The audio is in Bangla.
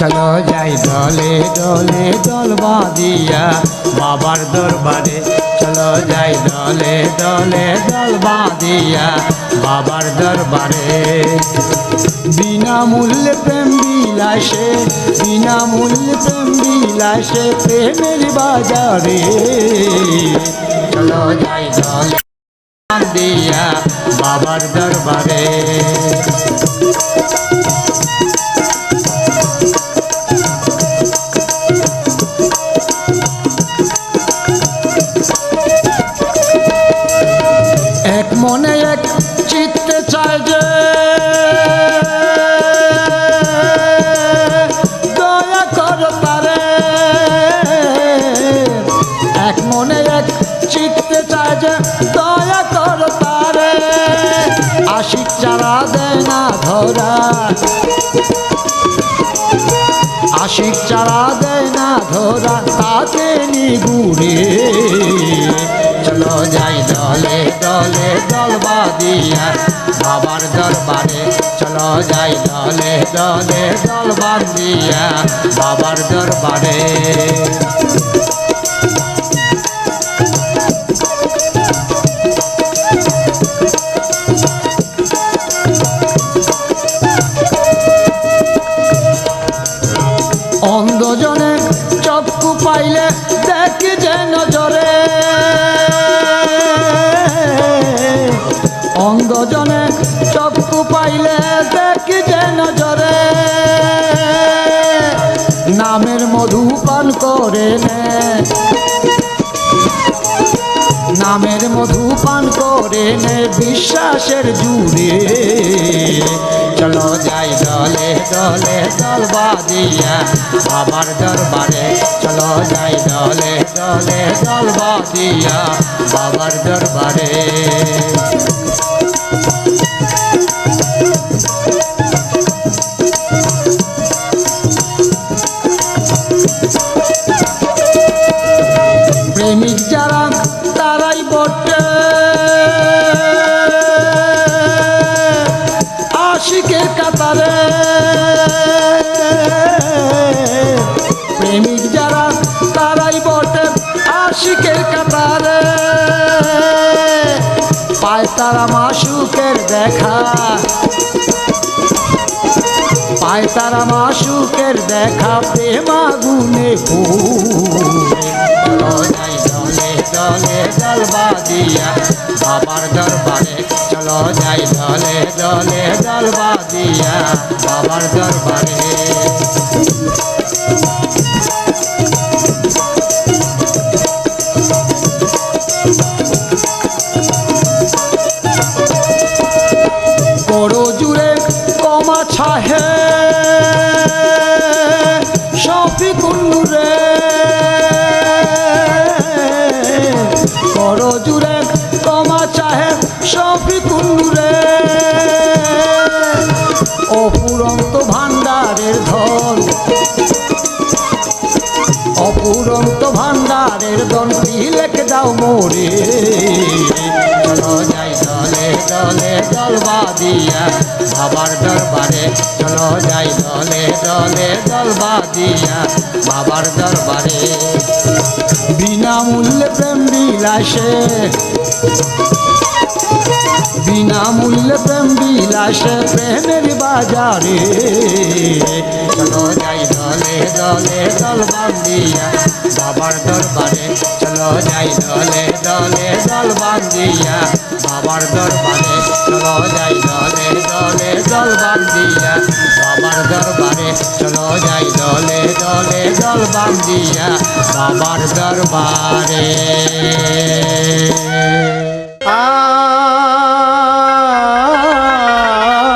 চলো যাই দলে দলে দল বাঁধিয়া বাবার দরবারে চলো যাই দলে দলে দল বাঁধিয়া বাবার দরবারে বিনামূল্যে প্রেম বিলাসে বিনামূল্যে প্রেম বিলাসে প্রেমের বাজারে চলো যাই দলে বাঁধিয়া বাবার দরবারে এক মনে এক চিত্তে চায় যে দয়া করো তারে এক মনে এক চিত্তে চায় যে দয়া করো তারে আশিক চারা দেয় না ধরা আশিক চারা দেয় না ধরা তাকে নিগুড়ে চলো যাই দলে দলে দল বাঁধিয়া বাবার দরবারে চলো যাই দলে দলে দল বাঁধিয়া বাবার দরবারে অন্ধজনে চক্ষু পাইলে দেখি যে নজরে অন্ধজনে চক্ষু পাইলে দেখি যে নজরে নামের মধু পান করে নে নামের মধু পান করে নে বিশ্বাসের জুড়ে চলো যাই দলে দলে দল বাঁধিয়া বাবার দরবারে চলো যাই দলে দলে দল বাঁধিয়া বাবার দরবারে প্রেমিক যারা তারাই বটে আশিকের কাতারে প্রেমিক যারা তারাই বটে আশিকের কাতারে পায় তারা মাশুকের দেখা পায় তারা মাশুকের দেখা প্রেম আগুনে চলো যাই দলে দলে দল বাঁধিয়া বাবার দরবারে চলো যাই দলে দলে দল বাঁধিয়া বাবার দরবারে করো জুড়ে কমা ছাহে শফিকুন্নুরে করো জুড়ে কমা চাহে শফিকুন্নুরে অপুরন্ত ভান্ডারের ধন অপুরন্ত ভান্ডারের ধন তিলেক দাও মোরে চলো যাই দলে দলে দল বাঁধিয়া বাবার দরবারে চলো যাই দলে দলে দল বাঁধিয়া বাবার দরবারে বিনামূল্যে প্রেম বিলাসে বিনামূল্যে প্রেম বিলাসে প্রেমের বাজারে চলো যাই দলে দলে দল বাঁধিয়া বাবার দরবারে চলো যাই দলে দলে দল বাঁধিয়া বাবার দরবারে চলো যাই দলে দলে দল বাঁধিয়া বাবার দরবারে চলো যাই দলে দলে দল বাঁধিয়া বাবার দরবারে